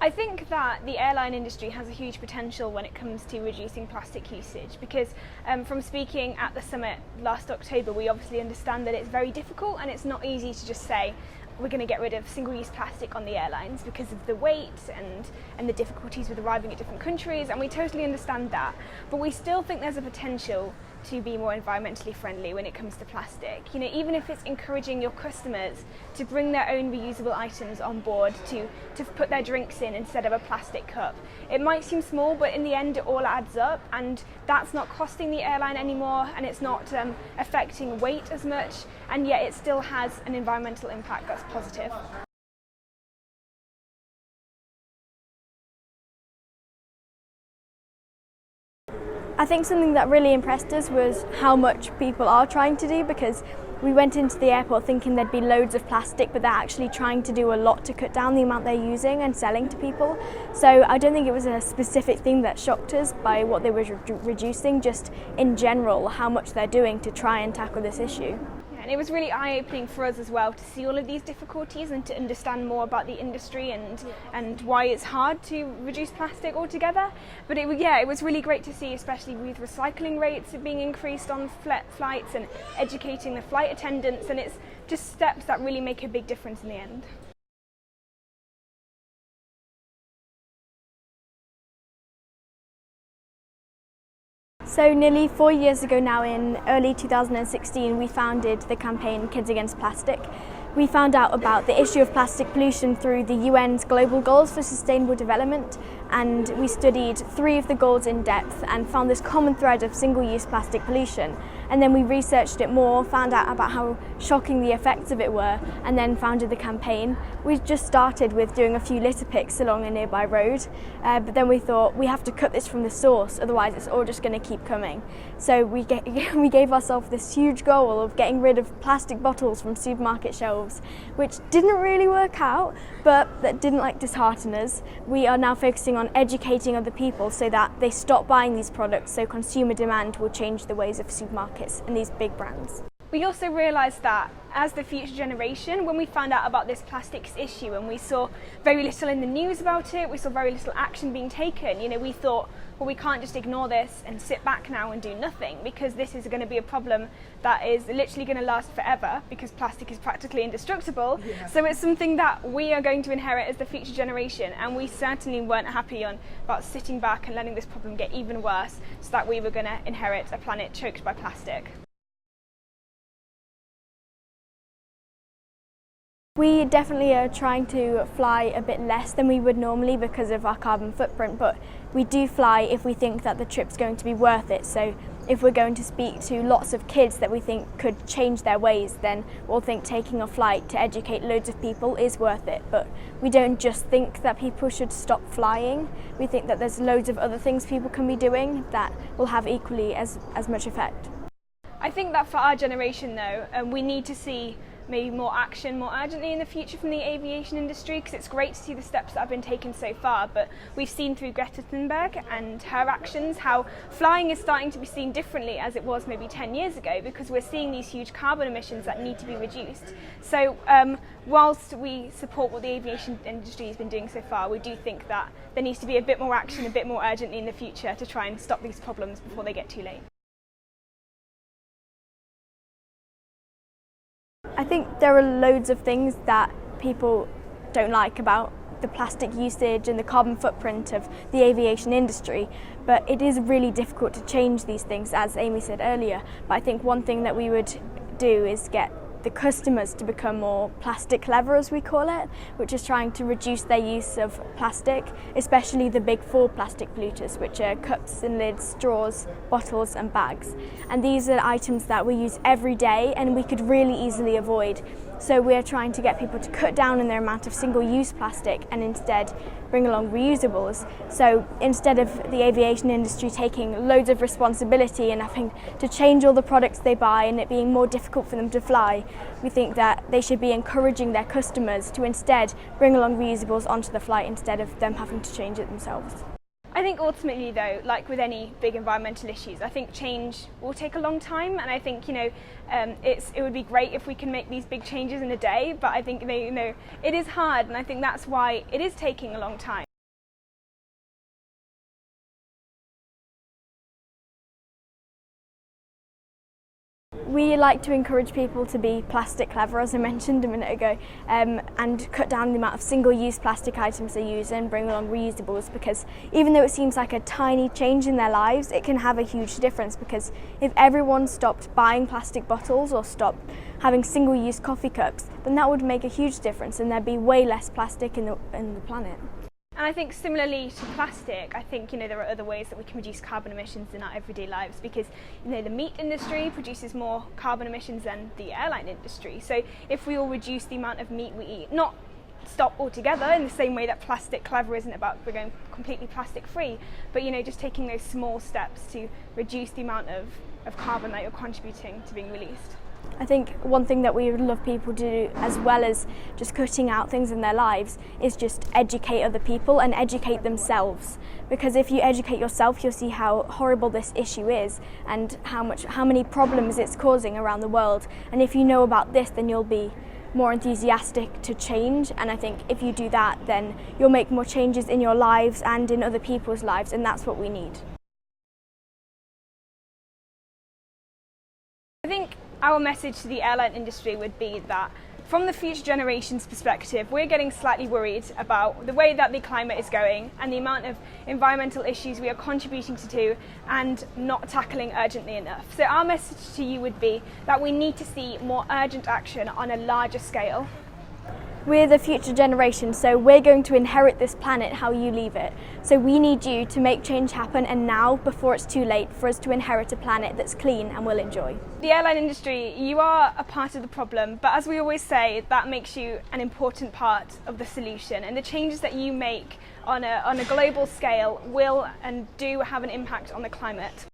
I think that the airline industry has a huge potential when it comes to reducing plastic usage because from speaking at the summit last October, we obviously understand that it's very difficult and it's not easy to just say we're going to get rid of single-use plastic on the airlines because of the weight and the difficulties with arriving at different countries, and we totally understand that. But we still think there's a potential to be more environmentally friendly when it comes to plastic. You know, even if it's encouraging your customers to bring their own reusable items on board to put their drinks in instead of a plastic cup. It might seem small, but in the end it all adds up, and that's not costing the airline anymore, and it's not affecting weight as much, and yet it still has an environmental impact that's positive. I think something that really impressed us was how much people are trying to do, because we went into the airport thinking there'd be loads of plastic, but they're actually trying to do a lot to cut down the amount they're using and selling to people. So I don't think it was a specific thing that shocked us by what they were reducing, just in general how much they're doing to try and tackle this issue. And it was really eye-opening for us as well to see all of these difficulties and to understand more about the industry and why it's hard to reduce plastic altogether. But it was really great to see, especially with recycling rates being increased on flights and educating the flight attendants, and it's just steps that really make a big difference in the end. So nearly 4 years ago now, in early 2016, we founded the campaign Kids Against Plastic. We found out about the issue of plastic pollution through the UN's Global Goals for Sustainable Development, and we studied 3 of the goals in depth and found this common thread of single-use plastic pollution. And then we researched it more, found out about how shocking the effects of it were, and then founded the campaign. We just started with doing a few litter picks along a nearby road, but then we thought we have to cut this from the source, otherwise it's all just going to keep coming. So we gave ourselves this huge goal of getting rid of plastic bottles from supermarket shelves, which didn't really work out, but that didn't dishearten us. We are now focusing on educating other people so that they stop buying these products, so consumer demand will change the ways of supermarkets and these big brands. We also realised that as the future generation, when we found out about this plastics issue and we saw very little in the news about it, we saw very little action being taken, we thought, well, we can't just ignore this and sit back now and do nothing, because this is going to be a problem that is literally going to last forever, because plastic is practically indestructible. Yeah. So it's something that we are going to inherit as the future generation, and we certainly weren't happy about sitting back and letting this problem get even worse, so that we were going to inherit a planet choked by plastic. We definitely are trying to fly a bit less than we would normally because of our carbon footprint, but we do fly if we think that the trip's going to be worth it. So if we're going to speak to lots of kids that we think could change their ways, then we'll think taking a flight to educate loads of people is worth it. But we don't just think that people should stop flying. We think that there's loads of other things people can be doing that will have equally as much effect. I think that for our generation though, we need to see maybe more action more urgently in the future from the aviation industry, because it's great to see the steps that have been taken so far, but we've seen through Greta Thunberg and her actions how flying is starting to be seen differently as it was maybe 10 years ago, because we're seeing these huge carbon emissions that need to be reduced. So whilst we support what the aviation industry has been doing so far, we do think that there needs to be a bit more action a bit more urgently in the future to try and stop these problems before they get too late. I think there are loads of things that people don't like about the plastic usage and the carbon footprint of the aviation industry, but it is really difficult to change these things, as Amy said earlier. But I think one thing that we would do is get the customers to become more plastic clever, as we call it, which is trying to reduce their use of plastic, especially the big 4 plastic polluters, which are cups and lids, straws, bottles and bags. And these are items that we use every day and we could really easily avoid. So we're trying to get people to cut down on their amount of single-use plastic and instead bring along reusables. So instead of the aviation industry taking loads of responsibility and having to change all the products they buy and it being more difficult for them to fly, we think that they should be encouraging their customers to instead bring along reusables onto the flight instead of them having to change it themselves. I think ultimately though, like with any big environmental issues, I think change will take a long time, and I think it would be great if we can make these big changes in a day, but I think it is hard, and I think that's why it is taking a long time. We like to encourage people to be plastic clever, as I mentioned a minute ago, and cut down the amount of single-use plastic items they use and bring along reusables, because even though it seems like a tiny change in their lives, it can have a huge difference, because if everyone stopped buying plastic bottles or stopped having single-use coffee cups, then that would make a huge difference and there'd be way less plastic in the planet. And I think similarly to plastic, I think there are other ways that we can reduce carbon emissions in our everyday lives, because the meat industry produces more carbon emissions than the airline industry. So if we all reduce the amount of meat we eat, not stop altogether in the same way that Plastic Clever isn't about we're going completely plastic free, but just taking those small steps to reduce the amount of carbon that you're contributing to being released. I think one thing that we would love people to do, as well as just cutting out things in their lives, is just educate other people and educate themselves. Because if you educate yourself, you'll see how horrible this issue is and how many problems it's causing around the world. And if you know about this, then you'll be more enthusiastic to change. And I think if you do that, then you'll make more changes in your lives and in other people's lives, and that's what we need. I think our message to the airline industry would be that from the future generations perspective, we're getting slightly worried about the way that the climate is going and the amount of environmental issues we are contributing to and not tackling urgently enough. So our message to you would be that we need to see more urgent action on a larger scale. We're the future generation, so we're going to inherit this planet how you leave it. So we need you to make change happen, and now, before it's too late, for us to inherit a planet that's clean and we'll enjoy. The airline industry, you are a part of the problem, but as we always say, that makes you an important part of the solution, and the changes that you make on a global scale will and do have an impact on the climate.